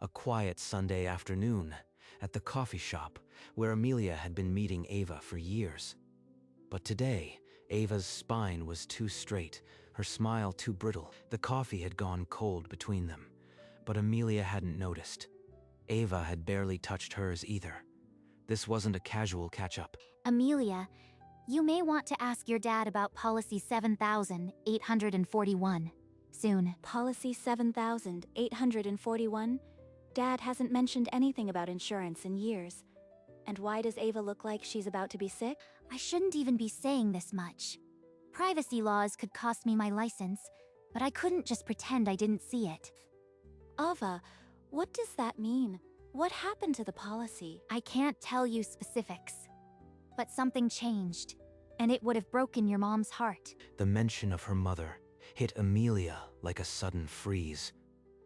A quiet Sunday afternoon at the coffee shop where Amelia had been meeting Ava for years. But today, Ava's spine was too straight, her smile too brittle. The coffee had gone cold between them, but Amelia hadn't noticed. Ava had barely touched hers either. This wasn't a casual catch-up. Amelia, you may want to ask your dad about Policy 7841 soon. Policy 7841? Dad hasn't mentioned anything about insurance in years. And why does Ava look like she's about to be sick? I shouldn't even be saying this much. Privacy laws could cost me my license, but I couldn't just pretend I didn't see it. Ava, what does that mean? What happened to the policy? I can't tell you specifics, but something changed, and it would have broken your mom's heart. The mention of her mother hit Amelia like a sudden freeze.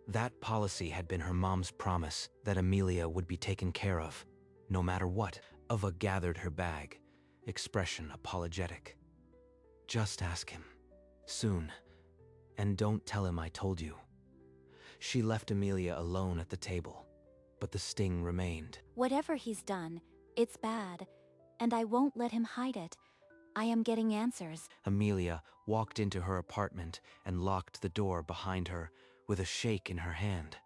That policy had been her mom's promise that Amelia would be taken care of, no matter what. Ava gathered her bag, expression apologetic. Just ask him. Soon. And don't tell him I told you. She left Amelia alone at the table, but the sting remained. Whatever he's done, it's bad, and I won't let him hide it. I am getting answers. Amelia walked into her apartment and locked the door behind her with a shake in her hand.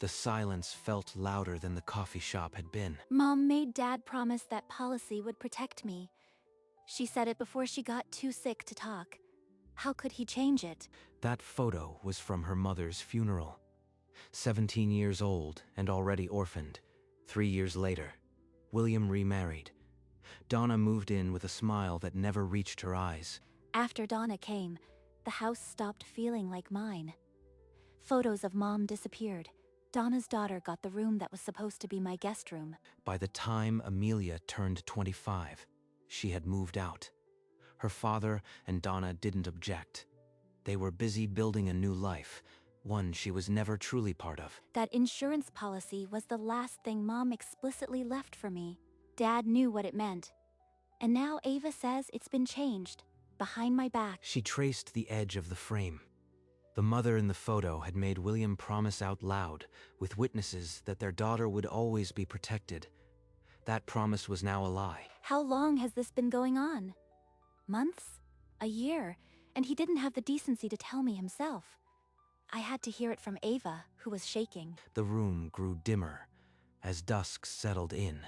The silence felt louder than the coffee shop had been. Mom made Dad promise that policy would protect me. She said it before she got too sick to talk. How could he change it? That photo was from her mother's funeral. 17 years old and already orphaned. 3 years later, William remarried. Donna moved in with a smile that never reached her eyes. After Donna came, the house stopped feeling like mine. Photos of Mom disappeared. Donna's daughter got the room that was supposed to be my guest room. By the time Amelia turned 25, she had moved out. Her father and Donna didn't object. They were busy building a new life, one she was never truly part of. That insurance policy was the last thing Mom explicitly left for me. Dad knew what it meant. And now Ava says it's been changed, behind my back. She traced the edge of the frame. The mother in the photo had made William promise out loud, with witnesses, that their daughter would always be protected. That promise was now a lie. How long has this been going on? Months? A year? And he didn't have the decency to tell me himself. I had to hear it from Ava, who was shaking. The room grew dimmer as dusk settled in.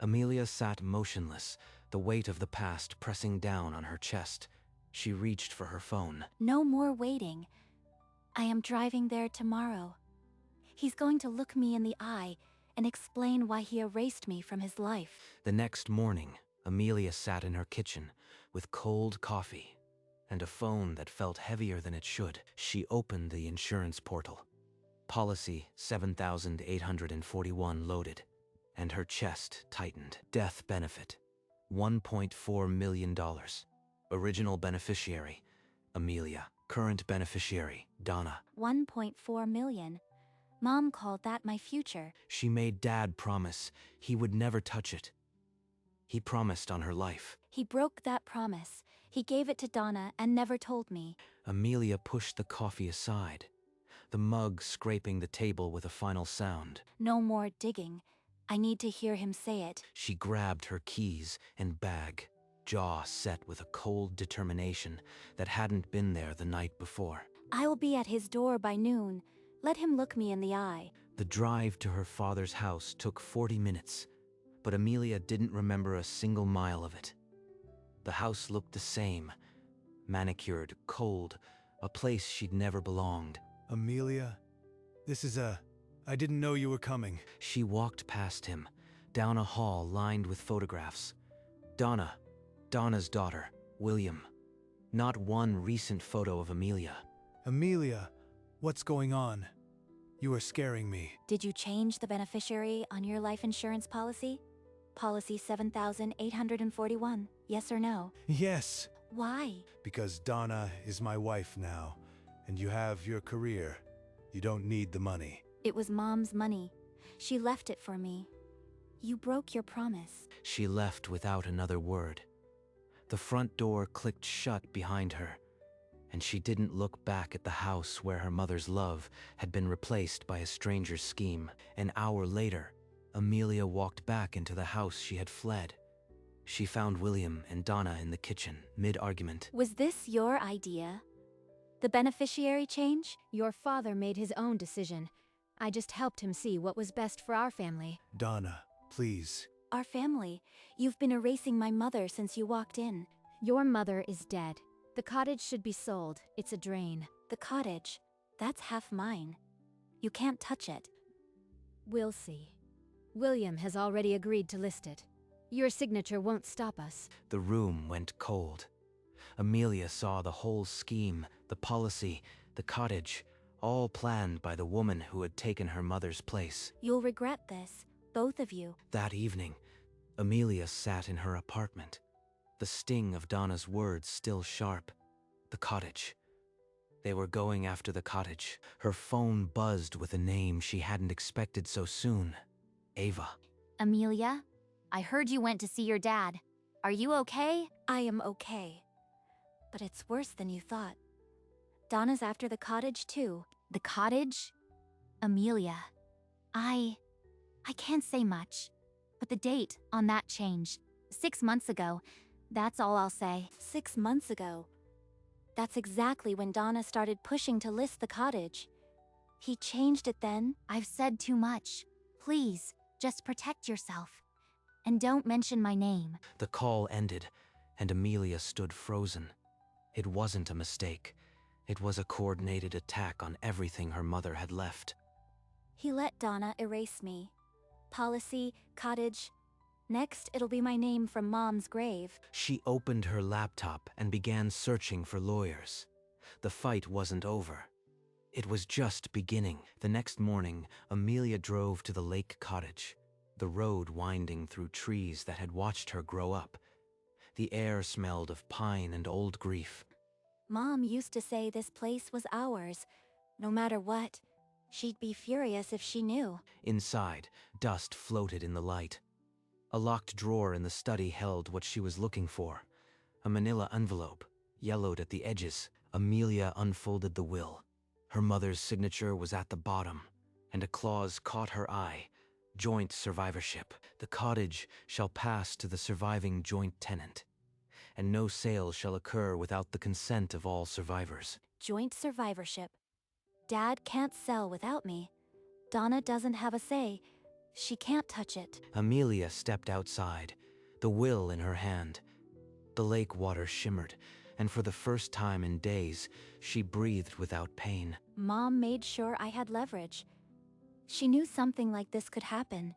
Amelia sat motionless, the weight of the past pressing down on her chest. She reached for her phone. No more waiting. I am driving there tomorrow. He's going to look me in the eye and explain why he erased me from his life. The next morning, Amelia sat in her kitchen with cold coffee and a phone that felt heavier than it should. She opened the insurance portal. Policy 7841 loaded, and her chest tightened. Death benefit, $1.4 million. Original beneficiary, Amelia. Current beneficiary, Donna. 1.4 million. Mom called that my future. She made Dad promise he would never touch it. He promised on her life. He broke that promise. He gave it to Donna and never told me. Amelia pushed the coffee aside, the mug scraping the table with a final sound. No more digging. I need to hear him say it. She grabbed her keys and bag, jaw set with a cold determination that hadn't been there the night before. I will be at his door by noon. Let him look me in the eye. The drive to her father's house took 40 minutes, but Amelia didn't remember a single mile of it. The house looked the same, manicured, cold, a place she'd never belonged. Amelia, I didn't know you were coming. She walked past him, down a hall lined with photographs. Donna's daughter, William. Not one recent photo of Amelia. Amelia, what's going on? You are scaring me. Did you change the beneficiary on your life insurance policy? Policy 7841, yes or no? Yes. Why? Because Donna is my wife now, and you have your career. You don't need the money. It was Mom's money. She left it for me. You broke your promise. She left without another word. The front door clicked shut behind her, and she didn't look back at the house where her mother's love had been replaced by a stranger's scheme. An hour later, Amelia walked back into the house she had fled. She found William and Donna in the kitchen, mid-argument. Was this your idea? The beneficiary change? Your father made his own decision. I just helped him see what was best for our family. Donna, please. Our family. You've been erasing my mother since you walked in. Your mother is dead. The cottage should be sold. It's a drain. The cottage. That's half mine. You can't touch it. We'll see. William has already agreed to list it. Your signature won't stop us. The room went cold. Amelia saw the whole scheme, the policy, the cottage, all planned by the woman who had taken her mother's place. You'll regret this, both of you. That evening, Amelia sat in her apartment, the sting of Donna's words still sharp. The cottage. They were going after the cottage. Her phone buzzed with a name she hadn't expected so soon. Ava. Amelia, I heard you went to see your dad. Are you okay? I am okay. But it's worse than you thought. Donna's after the cottage too. The cottage? Amelia, I can't say much, but the date on that changed. 6 months ago. That's all I'll say. 6 months ago. That's exactly when Donna started pushing to list the cottage. He changed it then. I've said too much. Please, just protect yourself. And don't mention my name. The call ended, and Amelia stood frozen. It wasn't a mistake. It was a coordinated attack on everything her mother had left. He let Donna erase me. Policy, cottage. Next, it'll be my name from Mom's grave. She opened her laptop and began searching for lawyers. The fight wasn't over. It was just beginning. The next morning, Amelia drove to the lake cottage, the road winding through trees that had watched her grow up. The air smelled of pine and old grief. Mom used to say this place was ours. No matter what, she'd be furious if she knew. Inside, dust floated in the light. A locked drawer in the study held what she was looking for. A manila envelope, yellowed at the edges. Amelia unfolded the will. Her mother's signature was at the bottom, and a clause caught her eye. Joint survivorship. The cottage shall pass to the surviving joint tenant, and no sale shall occur without the consent of all survivors. Joint survivorship. Dad can't sell without me. Donna doesn't have a say. She can't touch it. Amelia stepped outside, the will in her hand. The lake water shimmered, and for the first time in days, she breathed without pain. Mom made sure I had leverage. She knew something like this could happen.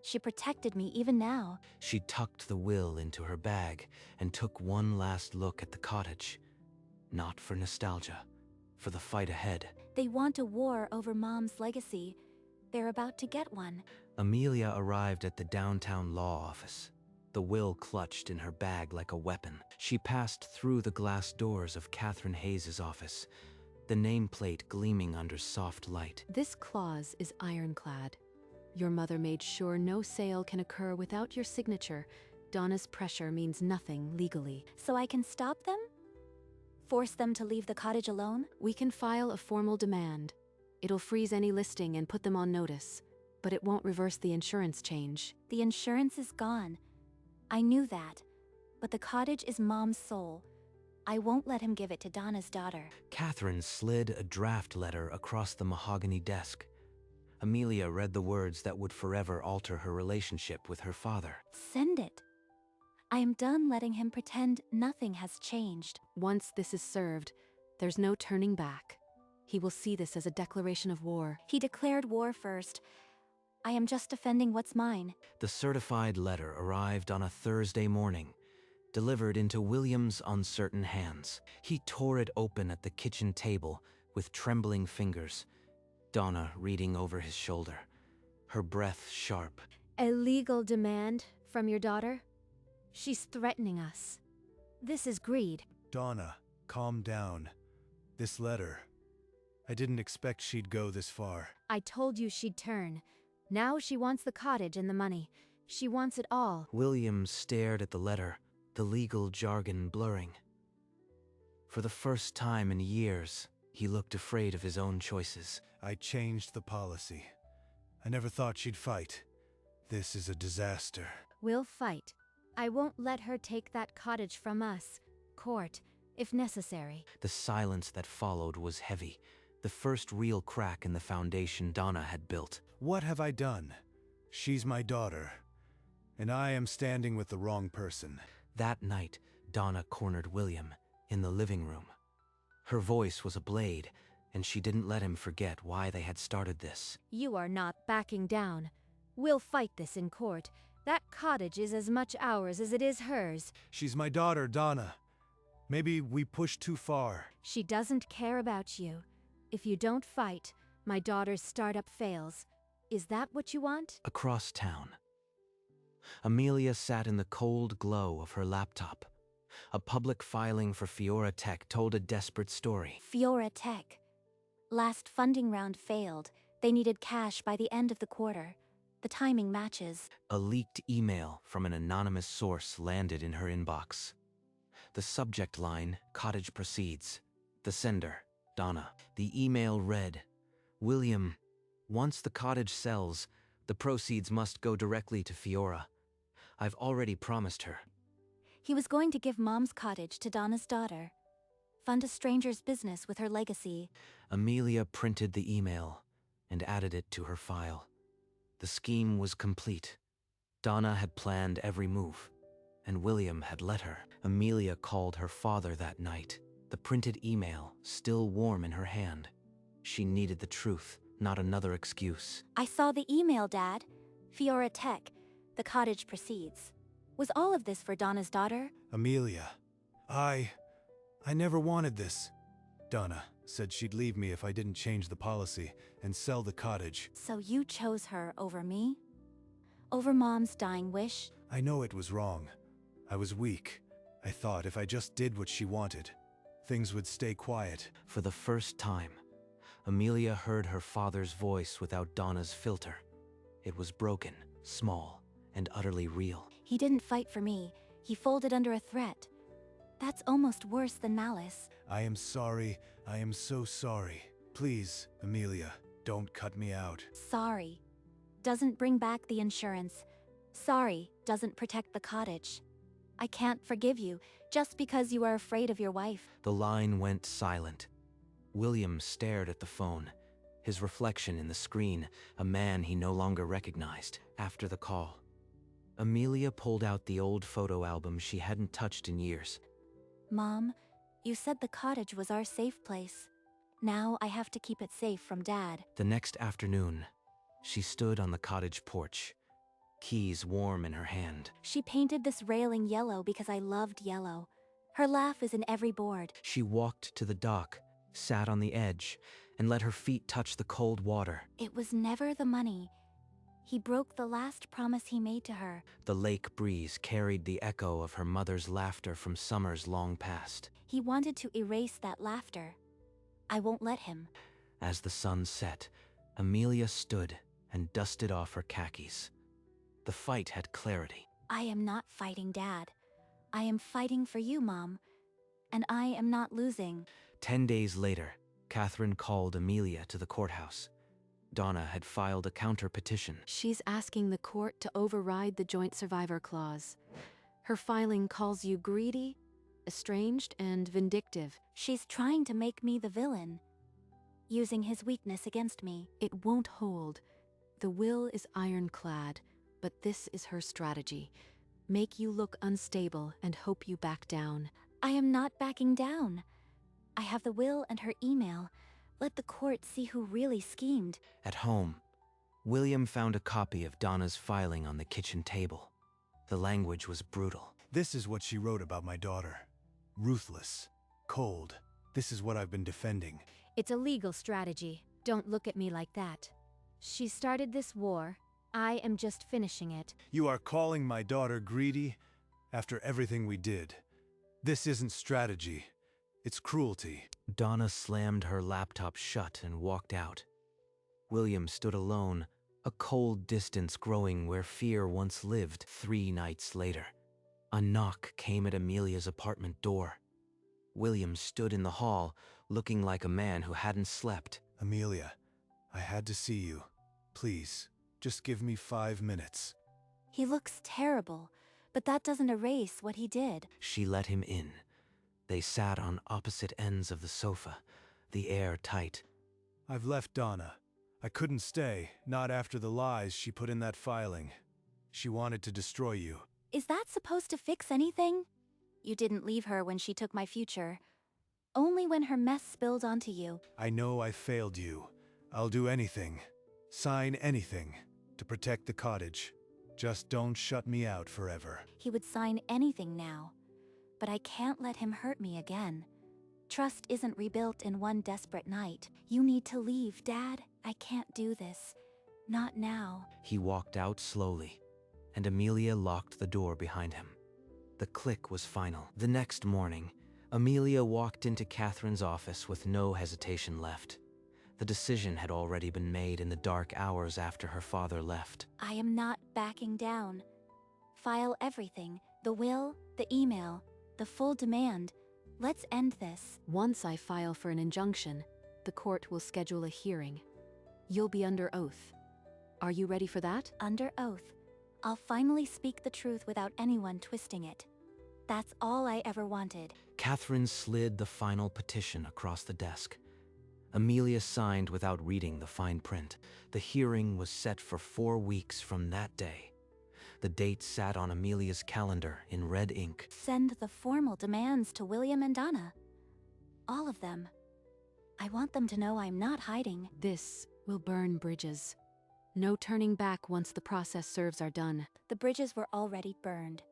She protected me even now. She tucked the will into her bag and took one last look at the cottage. Not for nostalgia, for the fight ahead. They want a war over Mom's legacy. They're about to get one. Amelia arrived at the downtown law office, the will clutched in her bag like a weapon. She passed through the glass doors of Catherine Hayes's office, the nameplate gleaming under soft light. This clause is ironclad. Your mother made sure no sale can occur without your signature. Donna's pressure means nothing legally. So I can stop them? Force them to leave the cottage alone? We can file a formal demand. It'll freeze any listing and put them on notice, but it won't reverse the insurance change. The insurance is gone. I knew that, but the cottage is Mom's soul. I won't let him give it to Donna's daughter. Catherine slid a draft letter across the mahogany desk. Amelia read the words that would forever alter her relationship with her father. Send it. I am done letting him pretend nothing has changed. Once this is served, there's no turning back. He will see this as a declaration of war. He declared war first. I am just defending what's mine. The certified letter arrived on a Thursday morning, delivered into William's uncertain hands. He tore it open at the kitchen table with trembling fingers, Donna reading over his shoulder, her breath sharp. A legal demand from your daughter? She's threatening us. This is greed. Donna, calm down. This letter. I didn't expect she'd go this far. I told you she'd turn. Now she wants the cottage and the money. She wants it all. William stared at the letter, the legal jargon blurring. For the first time in years, he looked afraid of his own choices. I changed the policy. I never thought she'd fight. This is a disaster. We'll fight. I won't let her take that cottage from us. Court, if necessary. The silence that followed was heavy, the first real crack in the foundation Donna had built. What have I done? She's my daughter, and I am standing with the wrong person. That night, Donna cornered William in the living room. Her voice was a blade, and she didn't let him forget why they had started this. You are not backing down. We'll fight this in court. That cottage is as much ours as it is hers. She's my daughter, Donna. Maybe we pushed too far. She doesn't care about you. If you don't fight, my daughter's startup fails. Is that what you want? Across town, Amelia sat in the cold glow of her laptop. A public filing for Fiora Tech told a desperate story. Fiora Tech. Last funding round failed. They needed cash by the end of the quarter. The timing matches. A leaked email from an anonymous source landed in her inbox. The subject line, Cottage Proceeds. The sender, Donna. The email read, William, once the cottage sells, the proceeds must go directly to Fiora. I've already promised her. He was going to give Mom's cottage to Donna's daughter. Fund a stranger's business with her legacy. Amelia printed the email and added it to her file. The scheme was complete. Donna had planned every move, and William had let her. Amelia called her father that night, the printed email still warm in her hand. She needed the truth, not another excuse. I saw the email, Dad. Fiora Tech. The cottage proceeds. Was all of this for Donna's daughter? Amelia, I never wanted this. Donna said she'd leave me if I didn't change the policy and sell the cottage. So you chose her over me? Over Mom's dying wish? I know it was wrong. I was weak. I thought if I just did what she wanted, things would stay quiet. For the first time, Amelia heard her father's voice without Donna's filter. It was broken, small, and utterly real. He didn't fight for me. He folded under a threat. That's almost worse than malice. I am sorry. I am so sorry. Please, Amelia, don't cut me out. Sorry. Doesn't bring back the insurance. Sorry doesn't protect the cottage. I can't forgive you just because you are afraid of your wife. The line went silent. William stared at the phone, his reflection in the screen, a man he no longer recognized. After the call, Amelia pulled out the old photo album she hadn't touched in years. Mom, you said the cottage was our safe place. Now I have to keep it safe from Dad. The next afternoon, she stood on the cottage porch, keys warm in her hand. She painted this railing yellow because I loved yellow. Her laugh is in every board. She walked to the dock, sat on the edge, and let her feet touch the cold water. It was never the money. He broke the last promise he made to her. The lake breeze carried the echo of her mother's laughter from summers long past. He wanted to erase that laughter. I won't let him. As the sun set, Amelia stood and dusted off her khakis. The fight had clarity. I am not fighting Dad. I am fighting for you, Mom. And I am not losing. 10 days later, Catherine called Amelia to the courthouse. Donna had filed a counter-petition. She's asking the court to override the joint survivor clause. Her filing calls you greedy, estranged, and vindictive. She's trying to make me the villain, using his weakness against me. It won't hold. The will is ironclad, but this is her strategy. Make you look unstable and hope you back down. I am not backing down. I have the will and her email. Let the court see who really schemed. At home, William found a copy of Donna's filing on the kitchen table. The language was brutal. This is what she wrote about my daughter. Ruthless. Cold. This is what I've been defending. It's a legal strategy. Don't look at me like that. She started this war. I am just finishing it. You are calling my daughter greedy after everything we did. This isn't strategy. It's cruelty. Donna slammed her laptop shut and walked out. William stood alone, a cold distance growing where fear once lived. 3 nights later, a knock came at Amelia's apartment door. William stood in the hall, looking like a man who hadn't slept. Amelia, I had to see you. Please, just give me 5 minutes. He looks terrible, but that doesn't erase what he did. She let him in. They sat on opposite ends of the sofa, the air tight. I've left Donna. I couldn't stay, not after the lies she put in that filing. She wanted to destroy you. Is that supposed to fix anything? You didn't leave her when she took my future. Only when her mess spilled onto you. I know I failed you. I'll do anything, sign anything, to protect the cottage. Just don't shut me out forever. He would sign anything now. But I can't let him hurt me again. Trust isn't rebuilt in one desperate night. You need to leave, Dad. I can't do this. Not now. He walked out slowly, and Amelia locked the door behind him. The click was final. The next morning, Amelia walked into Catherine's office with no hesitation left. The decision had already been made in the dark hours after her father left. I am not backing down. File everything. The will, the email, the full demand. Let's end this. Once I file for an injunction, the court will schedule a hearing. You'll be under oath. Are you ready for that? Under oath. I'll finally speak the truth without anyone twisting it. That's all I ever wanted. Catherine slid the final petition across the desk. Amelia signed without reading the fine print. The hearing was set for 4 weeks from that day. The date sat on Amelia's calendar in red ink. Send the formal demands to William and Donna. All of them. I want them to know I'm not hiding. This will burn bridges. No turning back once the process serves are done. The bridges were already burned.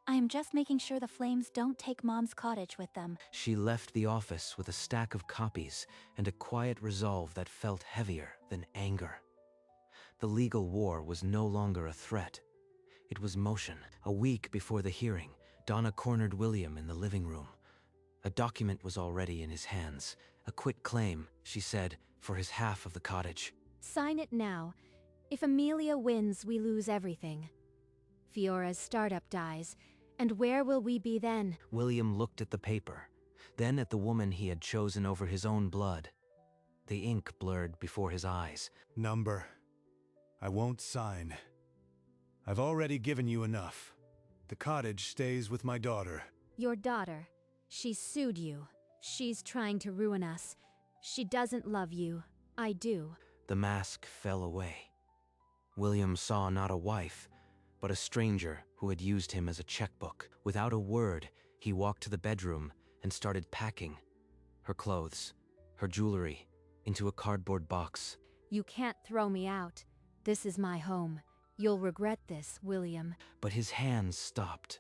I am just making sure the flames don't take Mom's cottage with them. She left the office with a stack of copies and a quiet resolve that felt heavier than anger. The legal war was no longer a threat. It was motion. A week before the hearing, Donna cornered William in the living room. A document was already in his hands. A quit claim, she said, for his half of the cottage. Sign it now. If Amelia wins, we lose everything. Fiora's startup dies, and where will we be then? William looked at the paper, then at the woman he had chosen over his own blood. The ink blurred before his eyes. Number. I won't sign. I've already given you enough. The cottage stays with my daughter. Your daughter. She sued you. She's trying to ruin us. She doesn't love you. I do. The mask fell away. William saw not a wife, but a stranger who had used him as a checkbook. Without a word, he walked to the bedroom and started packing her clothes, her jewelry, into a cardboard box. You can't throw me out. This is my home. You'll regret this, William. But his hands stopped.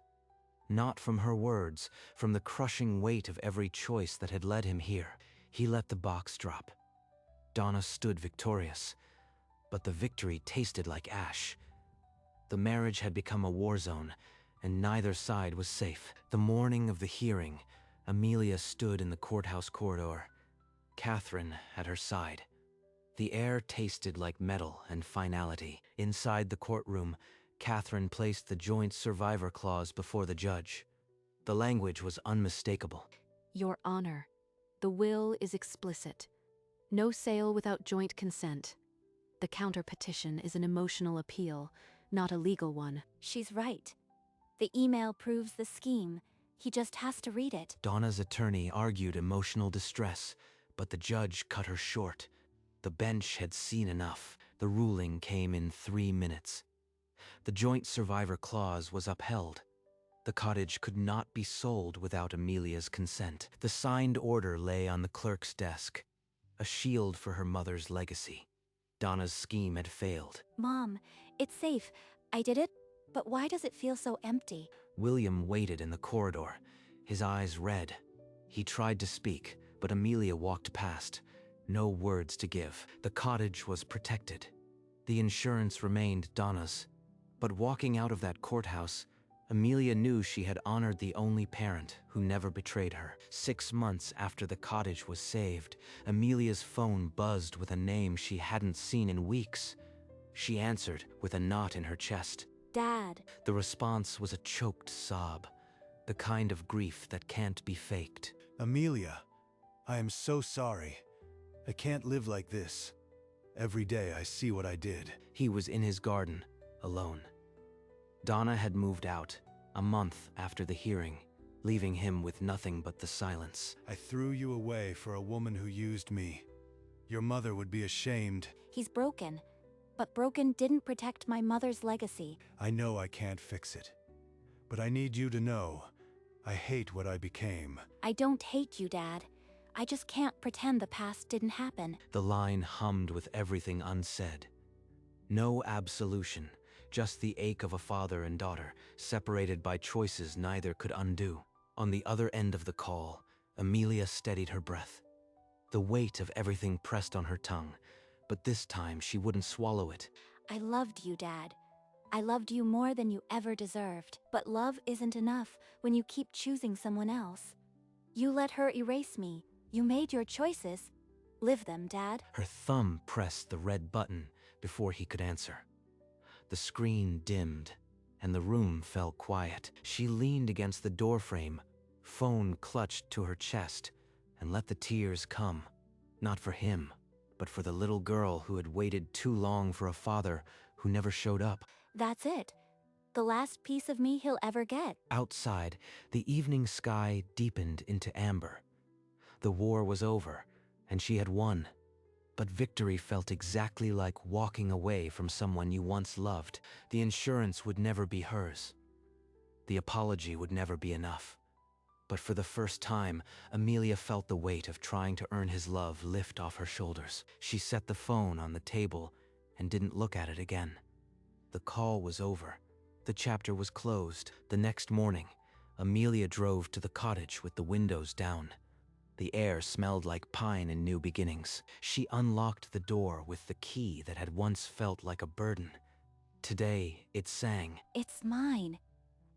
Not from her words, from the crushing weight of every choice that had led him here. He let the box drop. Donna stood victorious, but the victory tasted like ash. The marriage had become a war zone, and neither side was safe. The morning of the hearing, Amelia stood in the courthouse corridor. Catherine at her side. The air tasted like metal and finality. Inside the courtroom, Catherine placed the joint survivor clause before the judge. The language was unmistakable. Your Honor, the will is explicit. No sale without joint consent. The counter-petition is an emotional appeal, not a legal one. She's right. The email proves the scheme. He just has to read it. Donna's attorney argued emotional distress, but the judge cut her short. The bench had seen enough. The ruling came in 3 minutes. The joint survivor clause was upheld. The cottage could not be sold without Amelia's consent. The signed order lay on the clerk's desk, a shield for her mother's legacy. Donna's scheme had failed. Mom, it's safe. I did it, but why does it feel so empty? William waited in the corridor, his eyes red. He tried to speak, but Amelia walked past. No words to give. The cottage was protected. The insurance remained Donna's. But walking out of that courthouse, Amelia knew she had honored the only parent who never betrayed her. 6 months after the cottage was saved, Amelia's phone buzzed with a name she hadn't seen in weeks. She answered with a knot in her chest. Dad. The response was a choked sob. the kind of grief that can't be faked. Amelia, I am so sorry. I can't live like this. Every day I see what I did. He was in his garden, alone. Donna had moved out, a month after the hearing, leaving him with nothing but the silence. I threw you away for a woman who used me. Your mother would be ashamed. He's broken, but broken didn't protect my mother's legacy. I know I can't fix it. But I need you to know, I hate what I became. I don't hate you, Dad. I just can't pretend the past didn't happen. The line hummed with everything unsaid. No absolution, just the ache of a father and daughter, separated by choices neither could undo. On the other end of the call, Amelia steadied her breath. The weight of everything pressed on her tongue, but this time she wouldn't swallow it. I loved you, Dad. I loved you more than you ever deserved. But love isn't enough when you keep choosing someone else. You let her erase me. You made your choices. Live them, Dad. Her thumb pressed the red button before he could answer. The screen dimmed, and the room fell quiet. She leaned against the doorframe, phone clutched to her chest, and let the tears come. Not for him, but for the little girl who had waited too long for a father who never showed up. That's it. The last piece of me he'll ever get. Outside, the evening sky deepened into amber. The war was over, and she had won. But victory felt exactly like walking away from someone you once loved. The insurance would never be hers. The apology would never be enough. But for the first time, Amelia felt the weight of trying to earn his love lift off her shoulders. She set the phone on the table and didn't look at it again. The call was over. The chapter was closed. The next morning, Amelia drove to the cottage with the windows down. The air smelled like pine and new beginnings. She unlocked the door with the key that had once felt like a burden. Today, it sang. It's mine.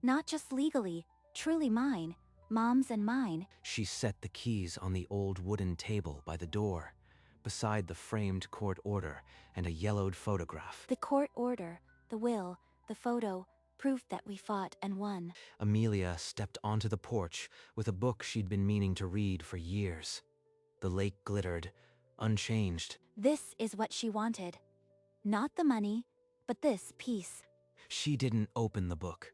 Not just legally, truly mine. Mom's and mine. She set the keys on the old wooden table by the door, beside the framed court order and a yellowed photograph. The court order, the will, the photo, proof that we fought and won. Amelia stepped onto the porch with a book she'd been meaning to read for years. The lake glittered, unchanged. This is what she wanted. Not the money, but this peace. She didn't open the book.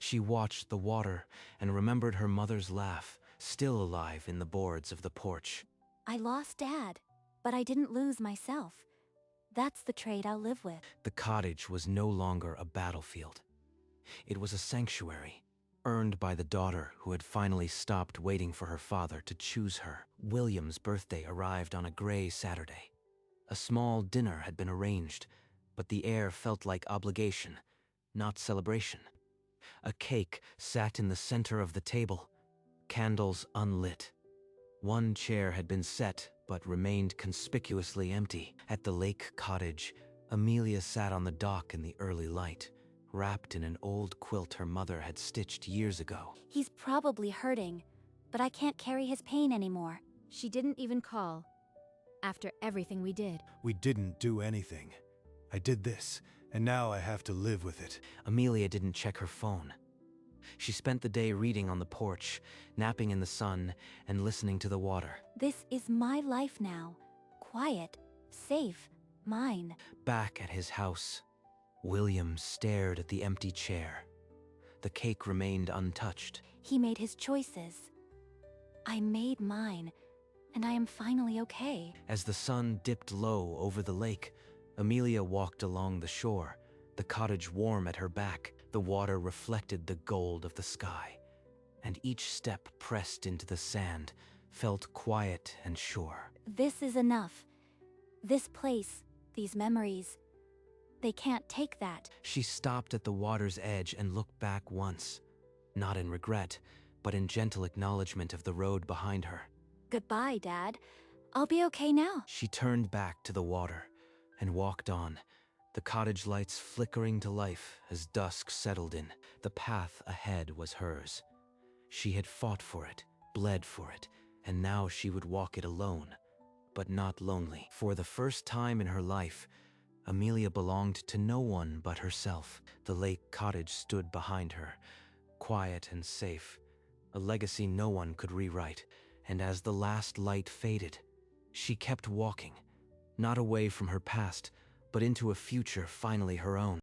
She watched the water and remembered her mother's laugh, still alive in the boards of the porch. I lost Dad, but I didn't lose myself. That's the trade I'll live with. The cottage was no longer a battlefield. It was a sanctuary, earned by the daughter who had finally stopped waiting for her father to choose her. William's birthday arrived on a gray Saturday. A small dinner had been arranged, but the air felt like obligation, not celebration. A cake sat in the center of the table, candles unlit. One chair had been set, but remained conspicuously empty. At the lake cottage, Amelia sat on the dock in the early light, wrapped in an old quilt her mother had stitched years ago. He's probably hurting, but I can't carry his pain anymore. She didn't even call. After everything we did. We didn't do anything. I did this, and now I have to live with it. Amelia didn't check her phone. She spent the day reading on the porch, napping in the sun, and listening to the water. This is my life now. Quiet, safe, mine. Back at his house, William stared at the empty chair. The cake remained untouched. He made his choices. I made mine, and I am finally okay. As the sun dipped low over the lake, Amelia walked along the shore, the cottage warm at her back. The water reflected the gold of the sky, and each step pressed into the sand felt quiet and sure. This is enough. This place, these memories, they can't take that. She stopped at the water's edge and looked back once, not in regret, but in gentle acknowledgement of the road behind her. Goodbye, Dad. I'll be okay now. She turned back to the water and walked on, the cottage lights flickering to life as dusk settled in. The path ahead was hers. She had fought for it, bled for it, and now she would walk it alone, but not lonely. For the first time in her life, Amelia belonged to no one but herself. The lake cottage stood behind her, quiet and safe, a legacy no one could rewrite. And as the last light faded, she kept walking, not away from her past, but into a future finally her own.